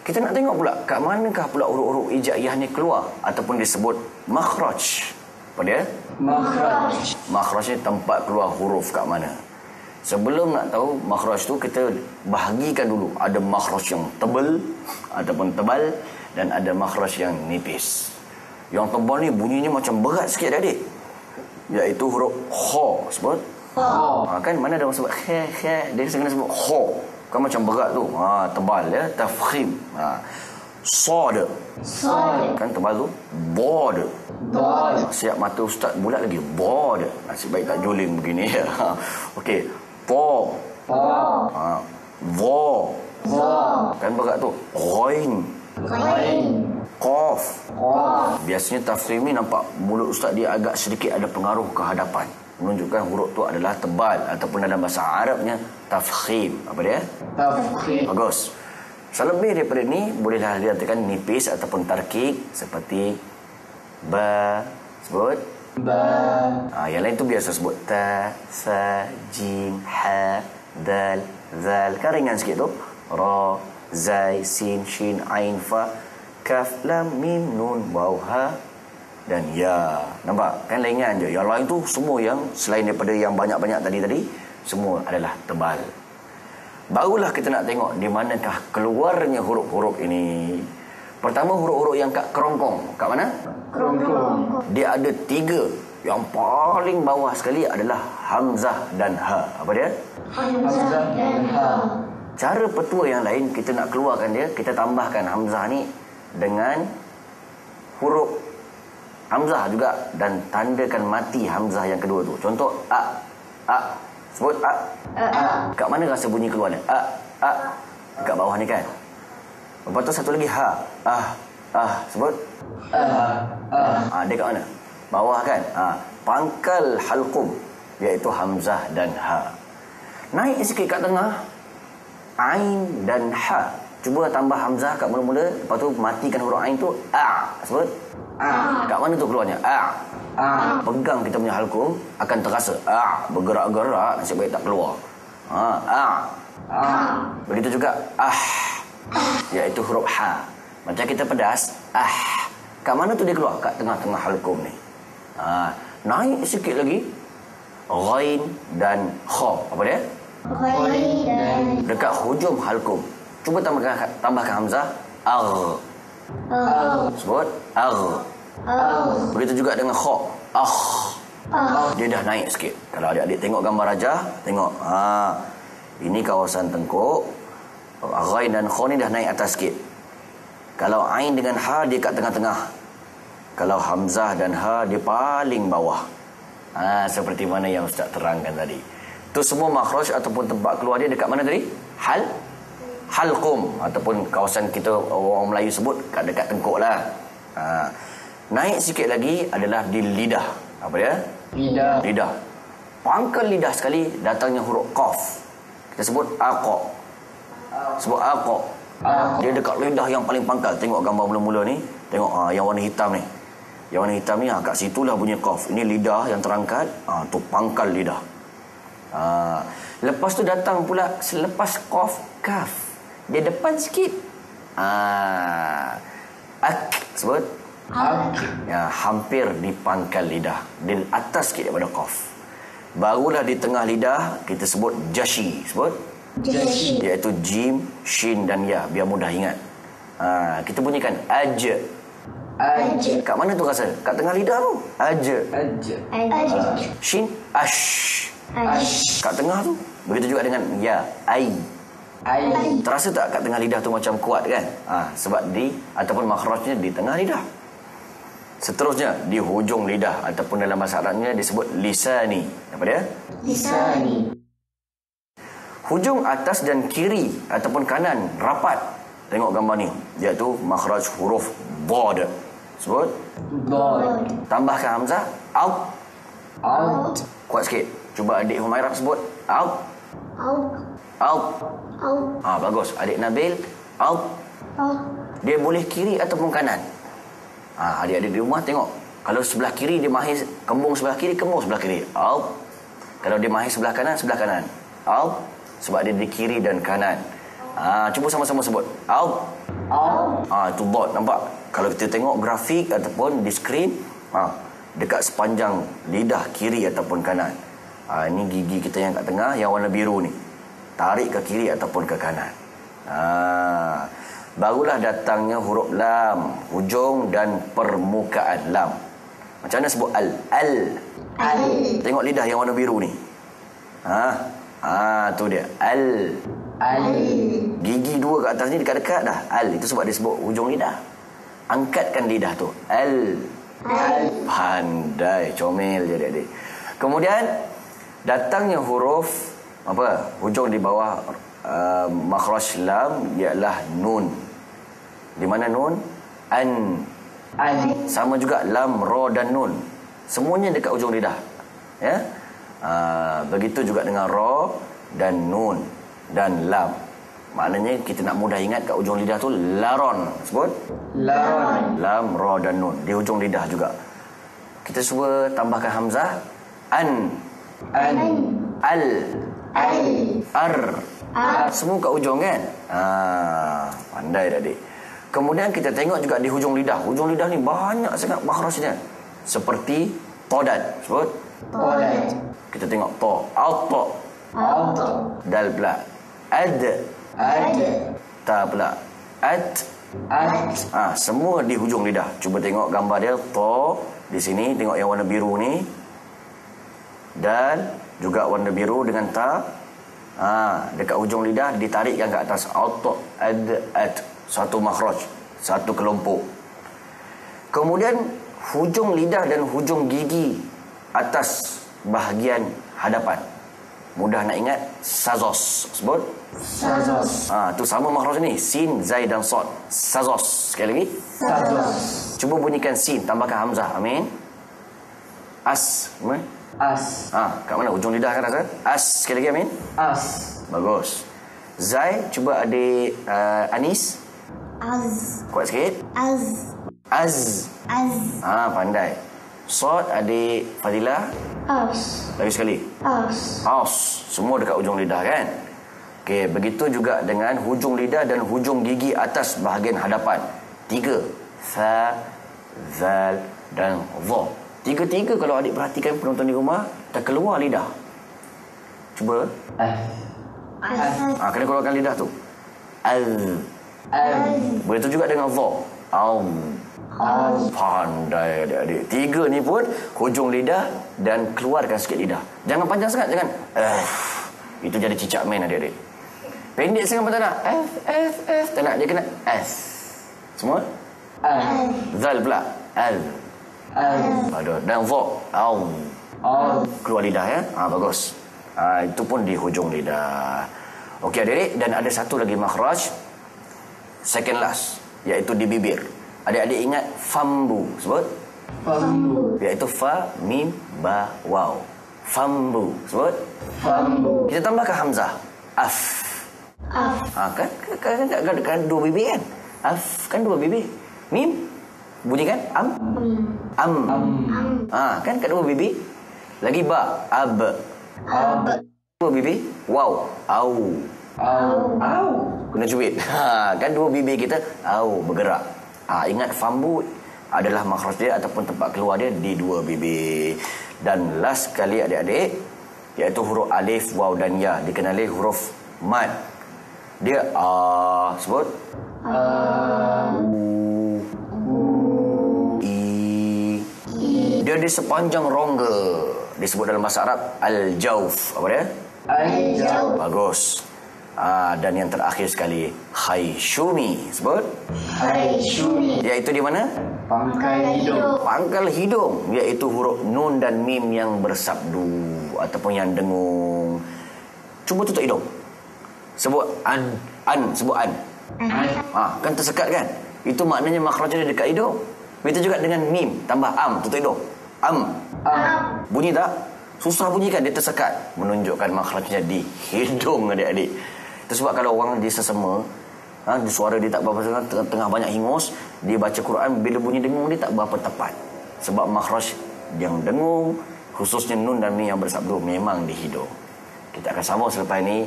Kita nak tengok pula kat manakah pula huruf-huruf hijaiyah ni keluar ataupun disebut makhraj. Apa dia? Makhraj. Makhraj ni tempat keluar huruf kat mana. Sebelum nak tahu makhraj tu, kita bahagikan dulu. Ada makhraj yang tebal ataupun tebal dan ada makhraj yang nipis. Yang tebal ni bunyinya macam berat sikit adik, iaitu huruf kha. Sebut kan mana ada orang sebut kha, dia kena sebut kha. Kan macam berat tu. Tebal ya, tafkhim. Sad. Kan tebal tu. Bod. Siap mata ustaz bulat lagi. Bod. Nasib baik tak juling begini ya. Okey. Po. Vo. Kan berat tu. Ghain. Qaf. Biasanya tafkhim ni nampak mulut ustaz dia agak sedikit ada pengaruh ke hadapan, menunjukkan huruf tu adalah tebal ataupun dalam bahasa Arabnya tafkhim. Apa dia? Tafkhim. Bagus. Selebih daripada ni bolehlah dikatakan nipis ataupun tarkik seperti ba. Sebut ba. Yang lain tu biasa sebut ta, sa, jim, ha, dal, zal. Kan ringan sikit tu. Ra, zai, sin, shin, ain, fa, kaf, lam, mim, nun, waw, ha dan ya. Nampak? Kan ringan je. Yang lain tu semua yang selain daripada yang banyak-banyak tadi semua adalah tebal. Barulah kita nak tengok di manakah keluarnya huruf-huruf ini. Pertama, huruf-huruf yang kat kerongkong. Kat mana? Kerongkong. Dia ada 3. Yang paling bawah sekali adalah hamzah dan ha. Apa dia? Hamzah dan ha. Cara petua yang lain kita nak keluarkan dia, kita tambahkan hamzah ni dengan huruf hamzah juga dan tandakan mati hamzah yang kedua tu. Contoh a. Sebut a. Kat mana rasa bunyi keluar ni? A. Kat bawah ni kan. Lepas tu satu lagi ha. Sebut dia kat mana? Bawah kan. Pangkal halqum, iaitu hamzah dan ha. Naik sikit kat tengah, ain dan ha. Cuba tambah hamzah kat mula-mula, lepas tu matikan huruf ain tu a. Sebut kat mana tu keluarnya? Pegang kita punya halqum, akan terasa bergerak-gerak, nasib baik tak keluar. Begitu juga iaitu huruf ha. Macam kita pedas kat mana tu dia keluar? Kat tengah-tengah halqum ni. Naik sikit lagi, ghain dan kha. Apa dia? Ghain dan dekat hujung halqum. Cuba tambahkan hamzah sebut begitu juga dengan kha. Dia dah naik sikit. Kalau adik-adik tengok gambar rajah, tengok ini kawasan tengkuk. Ghain dan kha ni dah naik atas sikit. Kalau ain dengan ha, dia kat tengah-tengah. Kalau hamzah dan ha, dia paling bawah. Seperti mana yang ustaz terangkan tadi. Itu semua makhraj ataupun tempat keluar dia dekat mana tadi? Halqum ataupun kawasan kita orang Melayu sebut kat dekat tengkuk lah. Naik sikit lagi adalah di lidah. Apa dia? Lidah. Pangkal lidah sekali datangnya huruf qaf. Kita sebut aqa. Sebut aqa. Dia dekat lidah yang paling pangkal. Tengok gambar mula-mula ni. Tengok yang warna hitam ni. Yang warna hitam ni kat situlah bunyi qaf. Ini lidah yang terangkat. Tu pangkal lidah. Lepas tu datang pula selepas qaf, kaf. Dia depan sikit. Sebut hampir di pangkal lidah, di atas sikit daripada qaf. Barulah di tengah lidah kita sebut jashi. Sebut jashi, iaitu jim, shin dan ya, biar mudah ingat. Kita bunyikan aj. Kat mana tu rasa? Kat tengah lidah tu. Aj. Shin ash. Kat tengah tu. Begitu juga dengan ya, ai. Terasa tak kat tengah lidah tu macam kuat kan? Sebab ataupun makhrajnya di tengah lidah. Seterusnya di hujung lidah ataupun dalam bahasa Arabnya disebut lisani. Apa dia? Lisani. Hujung atas dan kiri ataupun kanan rapat. Tengok gambar ni, iaitu makhraj huruf bod. Sebut Bod. Tambahkan hamzah out. Kuat sikit. Cuba adik Humairah sebut out. Bagus. Adik Nabil out. Dia boleh kiri ataupun kanan. Adik-adik di rumah tengok. Kalau sebelah kiri dia mahir kembung sebelah kiri, kembung sebelah kiri. Out. Kalau dia mahir sebelah kanan, out. Sebab dia di kiri dan kanan. Cuba sama-sama sebut. Out. Itu dot, nampak? Kalau kita tengok grafik ataupun di skrin, dekat sepanjang lidah kiri ataupun kanan. Ini gigi kita yang kat tengah, yang warna biru ni. Tarik ke kiri ataupun ke kanan. Barulah datangnya huruf lam, hujung dan permukaan lam. Macam mana sebut al? Al. Tengok lidah yang warna biru ni. Tu dia. Al. Gigi dua kat atas ni dekat-dekat dah. Al. Itu sebab dia sebut hujung lidah. Angkatkan lidah tu. Al. Pandai. Comel je adik-adik. Kemudian datangnya huruf hujung di bawah makhraj lam ialah nun. Di mana nun? An. Sama juga lam, ra dan nun. Semuanya dekat ujung lidah. Ya. Begitu juga dengan ra dan nun dan lam. Maknanya kita nak mudah ingat kat ujung lidah tu laron. Sebut? Laron. Lam, ra dan nun di ujung lidah juga. Kita cuba tambahkan hamzah. An. Al. Ar. Semua kat ujung kan? Pandai dah adik. Kemudian kita tengok juga di hujung lidah. Hujung lidah ni banyak sangat makhrajnya. Seperti todan. Sebut? Todan. Kita tengok to. Auto. Dal pula. Ad. Ta pula. At. Semua di hujung lidah. Cuba tengok gambar dia. To. Di sini tengok yang warna biru ni. Dal. Juga warna biru dengan ta. Dekat hujung lidah ditarikkan ke atas. Auto. Ad. At. Satu makhraj, satu kelompok. Kemudian hujung lidah dan hujung gigi atas bahagian hadapan. Mudah nak ingat, sazos. Sebut? Sazos. Tu sama makhraj ni, sin, zai dan sod. Sazos. Sekali lagi. Sazos. Cuba bunyikan sin, tambahkan hamzah. Amin. As. As. Kat mana hujung lidah kan rasa? As. Sekali lagi amin. As. Bagus. Zai, cuba adik Anis. Az. Kuat sikit. Az. Pandai. Sod adik Fadilah. As. Lagi sekali. As. Semua dekat ujung lidah kan? Okey, begitu juga dengan hujung lidah dan hujung gigi atas bahagian hadapan. 3. Fa, zal dan dha. Tiga-tiga kalau adik perhatikan penonton di rumah, terkeluar lidah. Cuba. Kena keluarkan lidah tu. Al. Begitu juga dengan dha. Pandai adik-adik. 3 ni pun hujung lidah dan keluarkan sikit lidah. Jangan panjang sangat, jangan. Itu jadi cicak main adik-adik. Pendek sangat pun tak nak. Tak nak, dia kena S. Semua? Zal pula. Al. Dan dha. Keluar lidah ya. Bagus. Itu pun di hujung lidah. Okey adik-adik, dan ada satu lagi makhraj second last, iaitu di bibir. Adik-adik ingat fambu. Sebut? Fambu. Iaitu fa, mim, ba, waw. Fambu. Sebut? Fambu. Kita tambahkan hamzah. Af. Kan dua bibir kan? Af kan dua bibir. Mim bunyi kan? Am. Kan kat dua bibir. Lagi ba, ab. Dua bibir. Waw. Au. Kena cubit. Kan dua bibir kita bergerak. Ingat fambu adalah makhraj dia ataupun tempat keluar dia di dua bibir. Dan last sekali adik-adik, iaitu huruf alif, waw dan ya, dikenali huruf mad. Dia sebut i. Dia di sepanjang rongga. Disebut dalam bahasa Arab al-jauf. Apa dia? Al-jauf. Bagus. Dan yang terakhir sekali, khayshumi. Sebut? Khayshumi. Iaitu di mana? Pangkal hidung. Pangkal hidung. Iaitu huruf nun dan mim yang bersabdu ataupun yang dengung. Cuba tutup hidung. Sebut an. Sebut an. Kan tersekat kan? Itu maknanya makhrajnya dekat hidung. Begitu juga dengan mim. Tambah am. Tutup hidung. Am. Bunyi tak? Susah bunyi kan? Dia tersekat. Menunjukkan makhrajnya di hidung adik-adik. Itu sebab kalau orang dia sesama, suara dia tak berapa sangat, tengah banyak hingus, dia baca Quran, bila bunyi dengung dia tak berapa tepat. Sebab makhraj yang dengung, khususnya nun dan mim yang bersabdu, memang di hidung. Kita akan sambung selepas ini.